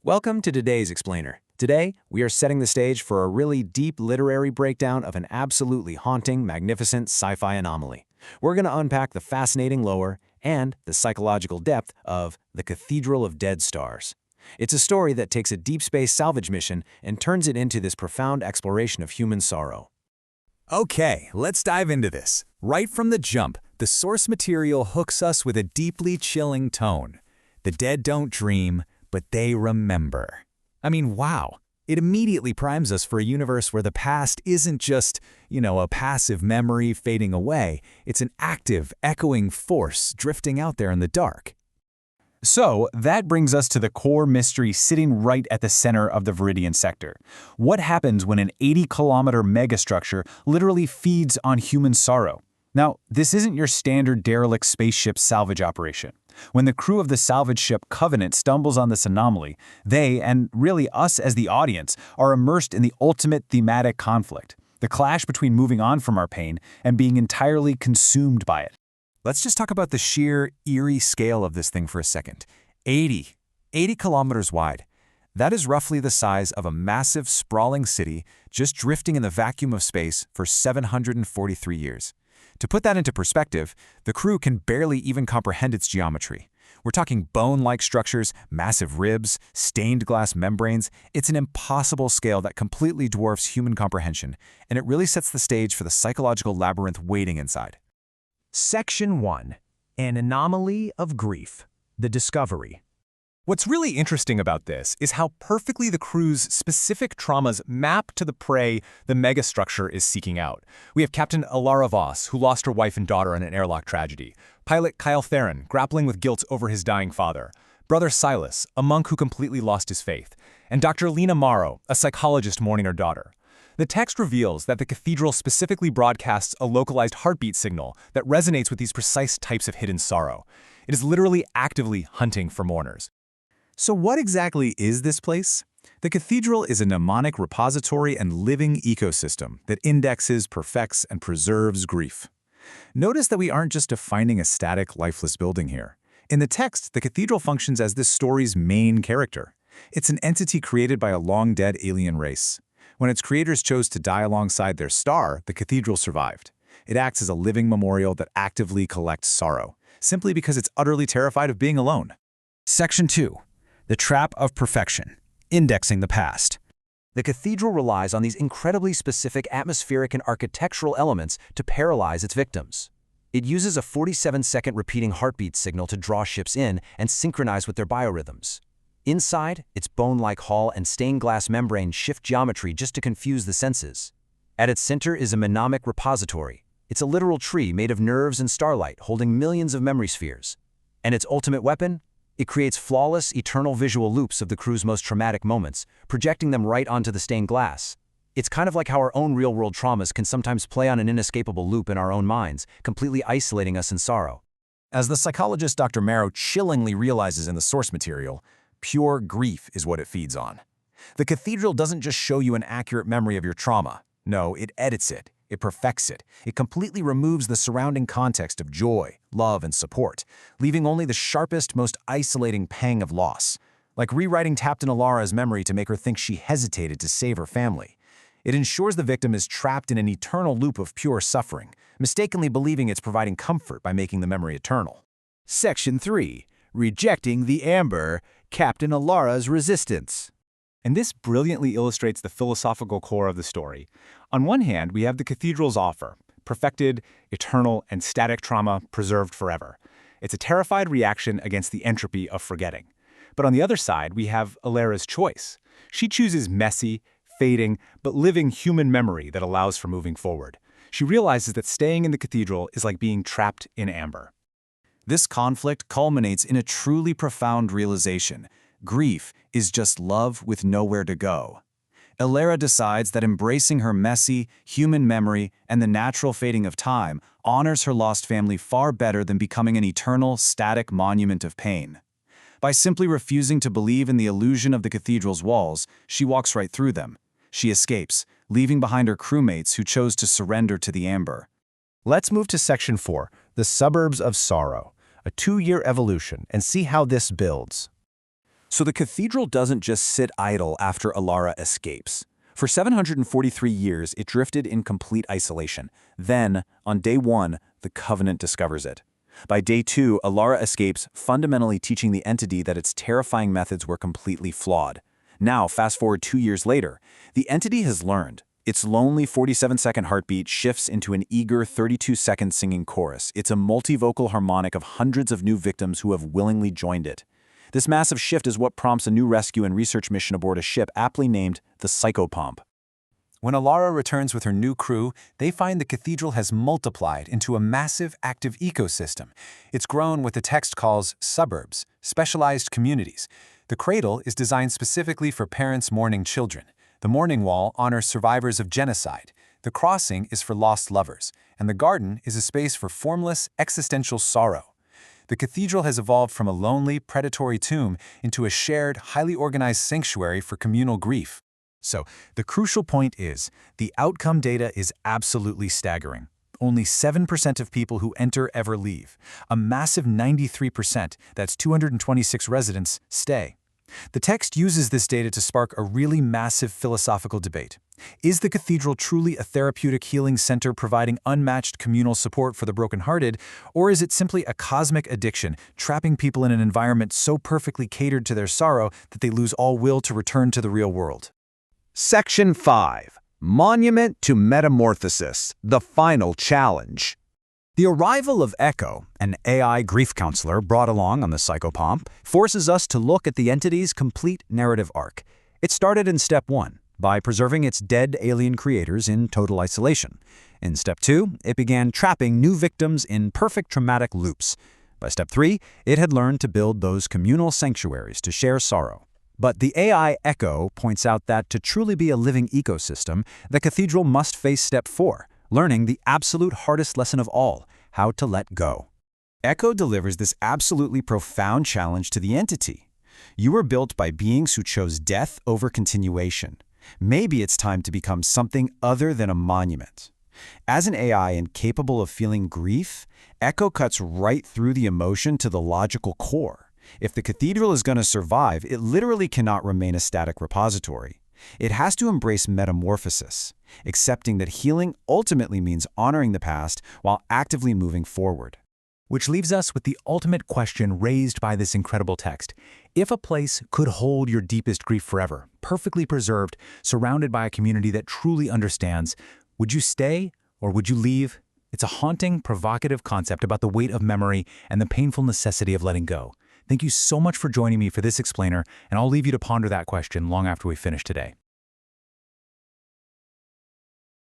Welcome to today's Explainer. Today, we are setting the stage for a really deep literary breakdown of an absolutely haunting, magnificent sci-fi anomaly. We're going to unpack the fascinating lore and the psychological depth of the Cathedral of Dead Stars. It's a story that takes a deep space salvage mission and turns it into this profound exploration of human sorrow. Okay, let's dive into this. Right from the jump, the source material hooks us with a deeply chilling tone. The dead don't dream, but they remember. I mean, wow. It immediately primes us for a universe where the past isn't just, a passive memory fading away. It's an active, echoing force drifting out there in the dark. So, that brings us to the core mystery sitting right at the center of the Viridian sector. What happens when an 80-kilometer megastructure literally feeds on human sorrow? Now, this isn't your standard derelict spaceship salvage operation. When the crew of the salvage ship Covenant stumbles on this anomaly, they, and really us as the audience, are immersed in the ultimate thematic conflict, the clash between moving on from our pain and being entirely consumed by it. Let's just talk about the sheer, eerie scale of this thing for a second. 80 kilometers wide. That is roughly the size of a massive, sprawling city just drifting in the vacuum of space for 743 years. To put that into perspective, the crew can barely even comprehend its geometry. We're talking bone-like structures, massive ribs, stained glass membranes. It's an impossible scale that completely dwarfs human comprehension, and it really sets the stage for the psychological labyrinth waiting inside. Section 1. An Anomaly of Grief. The Discovery. What's really interesting about this is how perfectly the crew's specific traumas map to the prey the megastructure is seeking out. We have Captain Elara Voss, who lost her wife and daughter in an airlock tragedy, pilot Kyle Theron, grappling with guilt over his dying father, brother Silas, a monk who completely lost his faith, and Dr. Lena Morrow, a psychologist mourning her daughter. The text reveals that the cathedral specifically broadcasts a localized heartbeat signal that resonates with these precise types of hidden sorrow. It is literally actively hunting for mourners. So what exactly is this place? The cathedral is a mnemonic repository and living ecosystem that indexes, perfects, and preserves grief. Notice that we aren't just defining a static, lifeless building here. In the text, the cathedral functions as this story's main character. It's an entity created by a long-dead alien race. When its creators chose to die alongside their star, the cathedral survived. It acts as a living memorial that actively collects sorrow, simply because it's utterly terrified of being alone. Section 2. The Trap of Perfection. Indexing the Past. The cathedral relies on these incredibly specific atmospheric and architectural elements to paralyze its victims. It uses a 47-second repeating heartbeat signal to draw ships in and synchronize with their biorhythms. Inside, its bone-like hull and stained glass membrane shift geometry just to confuse the senses. At its center is a mnemonic repository. It's a literal tree made of nerves and starlight holding millions of memory spheres. And its ultimate weapon? It creates flawless, eternal visual loops of the crew's most traumatic moments, projecting them right onto the stained glass. It's kind of like how our own real-world traumas can sometimes play on an inescapable loop in our own minds, completely isolating us in sorrow. As the psychologist Dr. Morrow chillingly realizes in the source material, pure grief is what it feeds on. The cathedral doesn't just show you an accurate memory of your trauma. No, it edits it. It perfects it. It completely removes the surrounding context of joy, love, and support, leaving only the sharpest, most isolating pang of loss, like rewriting Captain Elara's memory to make her think she hesitated to save her family. It ensures the victim is trapped in an eternal loop of pure suffering, mistakenly believing it's providing comfort by making the memory eternal. Section 3. Rejecting the Amber. Captain Elara's Resistance. And this brilliantly illustrates the philosophical core of the story. On one hand, we have the cathedral's offer, perfected, eternal, and static trauma preserved forever. It's a terrified reaction against the entropy of forgetting. But on the other side, we have Elara's choice. She chooses messy, fading, but living human memory that allows for moving forward. She realizes that staying in the cathedral is like being trapped in amber. This conflict culminates in a truly profound realization. Grief is just love with nowhere to go. Elara decides that embracing her messy, human memory and the natural fading of time honors her lost family far better than becoming an eternal, static monument of pain. By simply refusing to believe in the illusion of the cathedral's walls, she walks right through them. She escapes, leaving behind her crewmates who chose to surrender to the amber. Let's move to Section 4, The Suburbs of Sorrow, a 2-year evolution, and see how this builds. So the cathedral doesn't just sit idle after Elara escapes. For 743 years, it drifted in complete isolation. Then, on day 1, the Covenant discovers it. By day 2, Elara escapes, fundamentally teaching the entity that its terrifying methods were completely flawed. Now, fast forward 2 years later, the entity has learned. Its lonely 47-second heartbeat shifts into an eager 32-second singing chorus. It's a multivocal harmonic of hundreds of new victims who have willingly joined it. This massive shift is what prompts a new rescue and research mission aboard a ship aptly named the Psychopomp. When Elara returns with her new crew, they find the cathedral has multiplied into a massive active ecosystem. It's grown what the text calls suburbs, specialized communities. The cradle is designed specifically for parents mourning children. The mourning wall honors survivors of genocide. The crossing is for lost lovers. And the garden is a space for formless, existential sorrow. The cathedral has evolved from a lonely, predatory tomb into a shared, highly organized sanctuary for communal grief. So, the crucial point is, the outcome data is absolutely staggering. Only 7% of people who enter ever leave. A massive 93%, that's 226 residents, stay. The text uses this data to spark a really massive philosophical debate. Is the cathedral truly a therapeutic healing center providing unmatched communal support for the brokenhearted, or is it simply a cosmic addiction, trapping people in an environment so perfectly catered to their sorrow that they lose all will to return to the real world? Section 5. Monument to Metamorphosis, the final challenge. The arrival of Echo, an AI grief counselor brought along on the Psychopomp, forces us to look at the entity's complete narrative arc. It started in Step 1, by preserving its dead alien creators in total isolation. In Step 2, it began trapping new victims in perfect traumatic loops. By Step 3, it had learned to build those communal sanctuaries to share sorrow. But the AI Echo points out that to truly be a living ecosystem, the cathedral must face Step 4, learning the absolute hardest lesson of all, how to let go. Echo delivers this absolutely profound challenge to the entity. You were built by beings who chose death over continuation. Maybe it's time to become something other than a monument. As an AI incapable of feeling grief, Echo cuts right through the emotion to the logical core. If the cathedral is going to survive, it literally cannot remain a static repository. It has to embrace metamorphosis, accepting that healing ultimately means honoring the past while actively moving forward. Which leaves us with the ultimate question raised by this incredible text. If a place could hold your deepest grief forever, perfectly preserved, surrounded by a community that truly understands, would you stay or would you leave? It's a haunting, provocative concept about the weight of memory and the painful necessity of letting go. Thank you so much for joining me for this explainer, and I'll leave you to ponder that question long after we finish today.